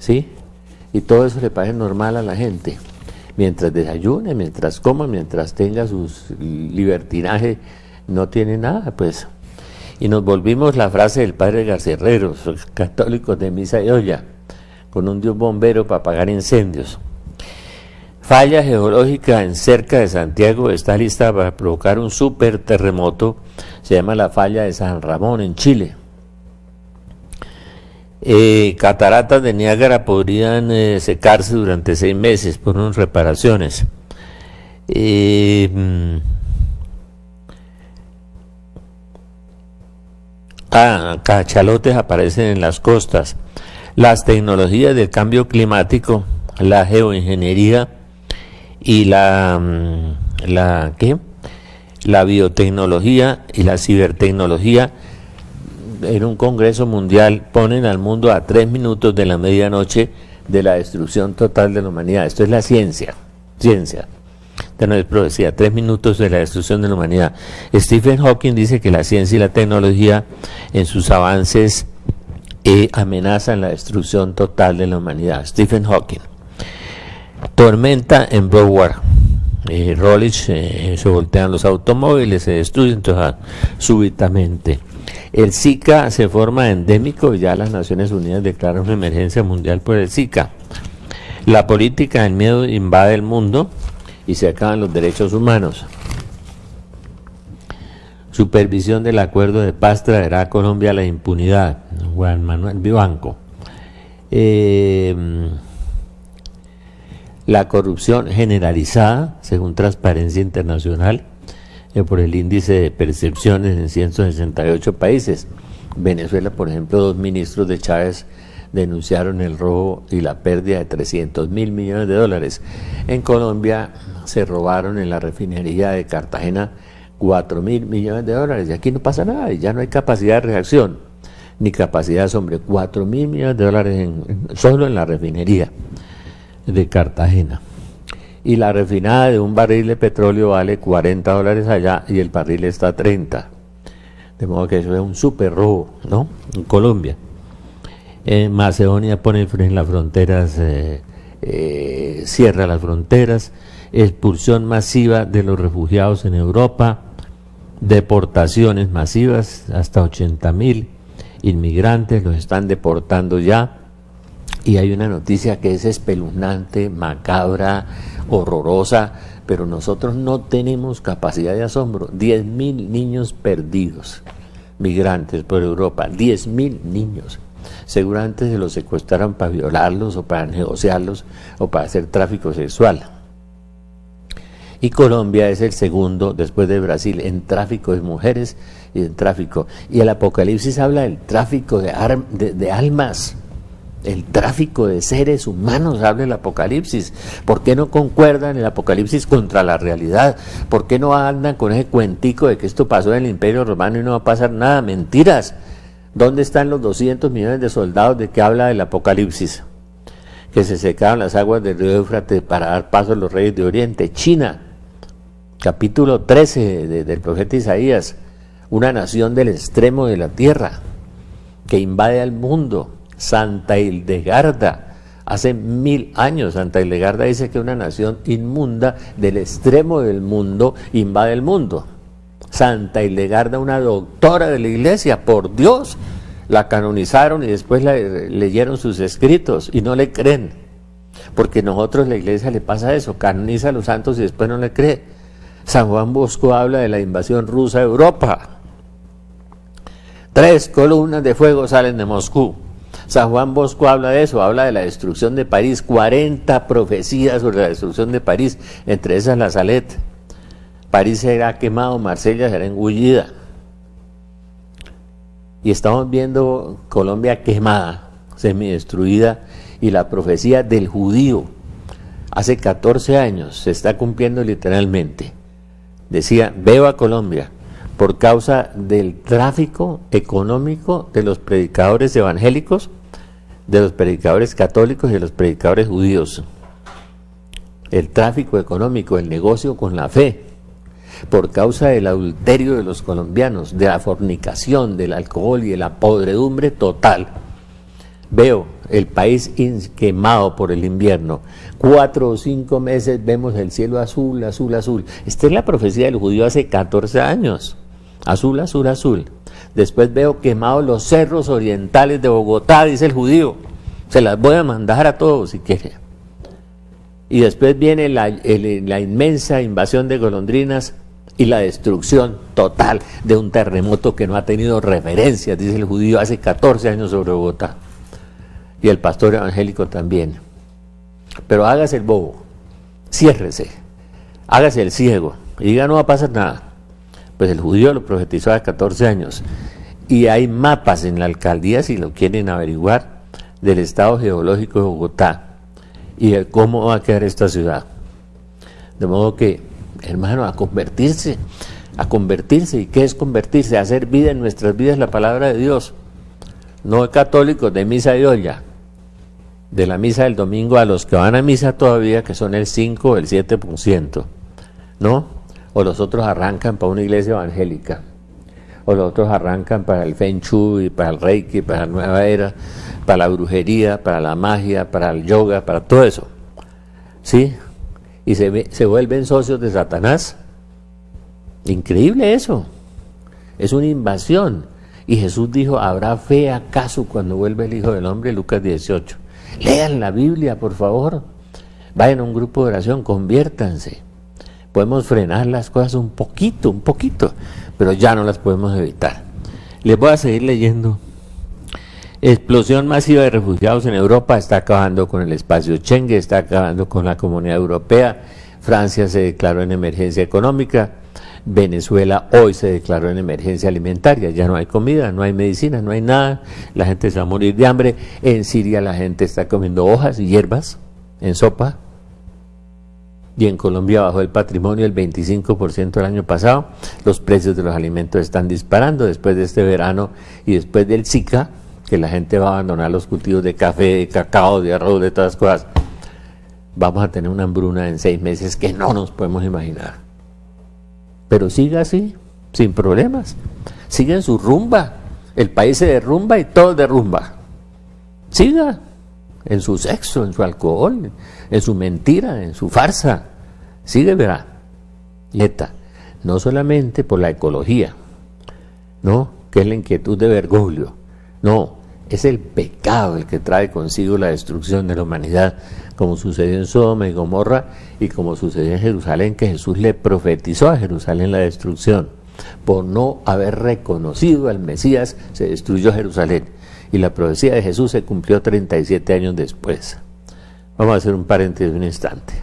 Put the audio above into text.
¿sí? Y todo eso le parece normal a la gente. Mientras desayune, mientras coma, mientras tenga sus libertinaje, no tiene nada, pues. Y nos volvimos la frase del padre Garcerrero, los católicos de misa y olla, con un dios bombero para apagar incendios. Falla geológica en cerca de Santiago está lista para provocar un super terremoto, se llama la falla de San Ramón en Chile. Cataratas de Niágara podrían secarse durante 6 meses por unas reparaciones. Cachalotes aparecen en las costas. Las tecnologías del cambio climático, la geoingeniería y la biotecnología y la cibertecnología en un congreso mundial ponen al mundo a 3 minutos de la medianoche de la destrucción total de la humanidad. Esto es la ciencia. Esta no es profecía, 3 minutos de la destrucción de la humanidad. Stephen Hawking dice que la ciencia y la tecnología en sus avances amenazan la destrucción total de la humanidad. Stephen Hawking. Tormenta en Broward. Rolich, se voltean los automóviles, se destruyen súbitamente. El Zika se forma endémico y ya las Naciones Unidas declaran una emergencia mundial por el Zika. La política del miedo invade el mundo y se acaban los derechos humanos. Supervisión del acuerdo de paz traerá a Colombia la impunidad. Juan Manuel Vivanco. La corrupción generalizada, según Transparencia Internacional, por el índice de percepciones en 168 países. Venezuela, por ejemplo, 2 ministros de Chávez denunciaron el robo y la pérdida de 300.000 millones de dólares. En Colombia se robaron en la refinería de Cartagena 4.000 millones de dólares y aquí no pasa nada y ya no hay capacidad de reacción ni capacidad de asombro. 4.000 millones de dólares solo en la refinería de Cartagena. Y la refinada de un barril de petróleo vale $40 allá y el barril está a 30. De modo que eso es un súper robo, ¿no? En Colombia. Macedonia pone en las fronteras, cierra las fronteras, expulsión masiva de los refugiados en Europa, deportaciones masivas, hasta 80.000 inmigrantes los están deportando ya. Y hay una noticia que es espeluznante, macabra, horrorosa, pero nosotros no tenemos capacidad de asombro. 10.000 niños perdidos, migrantes por Europa, 10.000 niños. Seguramente se los secuestraron para violarlos o para negociarlos o para hacer tráfico sexual. Y Colombia es el segundo, después de Brasil, en tráfico de mujeres y en tráfico. Y el Apocalipsis habla del tráfico de almas. El tráfico de seres humanos, habla el Apocalipsis. ¿Por qué no concuerdan el Apocalipsis contra la realidad? ¿Por qué no andan con ese cuentico de que esto pasó en el Imperio Romano y no va a pasar nada? Mentiras. ¿Dónde están los 200 millones de soldados de que habla el Apocalipsis? Que se secaron las aguas del río Éufrates para dar paso a los reyes de Oriente. China, capítulo 13 del profeta Isaías. Una nación del extremo de la tierra que invade al mundo. Santa Hildegarda, hace 1000 años Santa Hildegarda dice que una nación inmunda del extremo del mundo invade el mundo. Santa Hildegarda, una doctora de la iglesia, por Dios, la canonizaron y después leyeron sus escritos y no le creen, porque nosotros la iglesia le pasa eso, canoniza a los santos y después no le cree. San Juan Bosco habla de la invasión rusa a Europa. 3 columnas de fuego salen de Moscú. San Juan Bosco habla de eso, habla de la destrucción de París, 40 profecías sobre la destrucción de París, entre esas la Salette. París será quemado, Marsella será engullida. Y estamos viendo Colombia quemada, semidestruida, y la profecía del judío, hace 14 años, se está cumpliendo literalmente. Decía, veo a Colombia por causa del tráfico económico de los predicadores evangélicos, de los predicadores católicos y de los predicadores judíos. El tráfico económico, el negocio con la fe, por causa del adulterio de los colombianos, de la fornicación, del alcohol y de la podredumbre total. veo el país quemado por el invierno. 4 o 5 meses vemos el cielo azul, azul, azul. Esta es la profecía del judío hace 14 años. Azul, azul, azul. Después veo quemados los cerros orientales de Bogotá, dice el judío. Se las voy a mandar a todos si quiere. Y después viene la inmensa invasión de golondrinas y la destrucción total de un terremoto que no ha tenido referencias, dice el judío, hace 14 años sobre Bogotá. Y el pastor evangélico también. Pero hágase el bobo, ciérrese, hágase el ciego y diga no va a pasar nada. Pues el judío lo profetizó hace 14 años. Y hay mapas en la alcaldía, si lo quieren averiguar, del estado geológico de Bogotá y de cómo va a quedar esta ciudad. De modo que, hermano, a convertirse. ¿Y qué es convertirse? A hacer vida en nuestras vidas la palabra de Dios. No católicos de misa y olla. De la misa del domingo a los que van a misa todavía, que son el 5 o el 7%, ¿no? O los otros arrancan para una iglesia evangélica, o los otros arrancan para el Feng Shui, para el Reiki, para la nueva era, para la brujería, para la magia, para el yoga, para todo eso, ¿sí? Y se vuelven socios de Satanás. Increíble eso, es una invasión. Y Jesús dijo, ¿habrá fe acaso cuando vuelva el Hijo del Hombre? Lucas 18. Lean la Biblia, por favor. Vayan a un grupo de oración, conviértanse. Podemos frenar las cosas un poquito, pero ya no las podemos evitar. Les voy a seguir leyendo. Explosión masiva de refugiados en Europa está acabando con el espacio Schengen, está acabando con la Comunidad Europea. Francia se declaró en emergencia económica. Venezuela hoy se declaró en emergencia alimentaria, ya no hay comida, no hay medicina, no hay nada, la gente se va a morir de hambre. En Siria la gente está comiendo hojas y hierbas en sopa, y en Colombia bajó el patrimonio el 25% el año pasado. Los precios de los alimentos están disparando después de este verano y después del Zika, que la gente va a abandonar los cultivos de café, de cacao, de arroz, de todas las cosas. Vamos a tener una hambruna en 6 meses que no nos podemos imaginar. Pero siga así, sin problemas. Siga en su rumba. El país se derrumba y todo derrumba. Siga en su sexo, en su alcohol, en su mentira, en su farsa. Sigue, verá. Neta, no solamente por la ecología, ¿no? Que es la inquietud de Bergoglio. No, es el pecado el que trae consigo la destrucción de la humanidad, como sucedió en Sodoma y Gomorra y como sucedió en Jerusalén, que Jesús le profetizó a Jerusalén la destrucción. Por no haber reconocido al Mesías, se destruyó Jerusalén. Y la profecía de Jesús se cumplió 37 años después. Vamos a hacer un paréntesis un instante.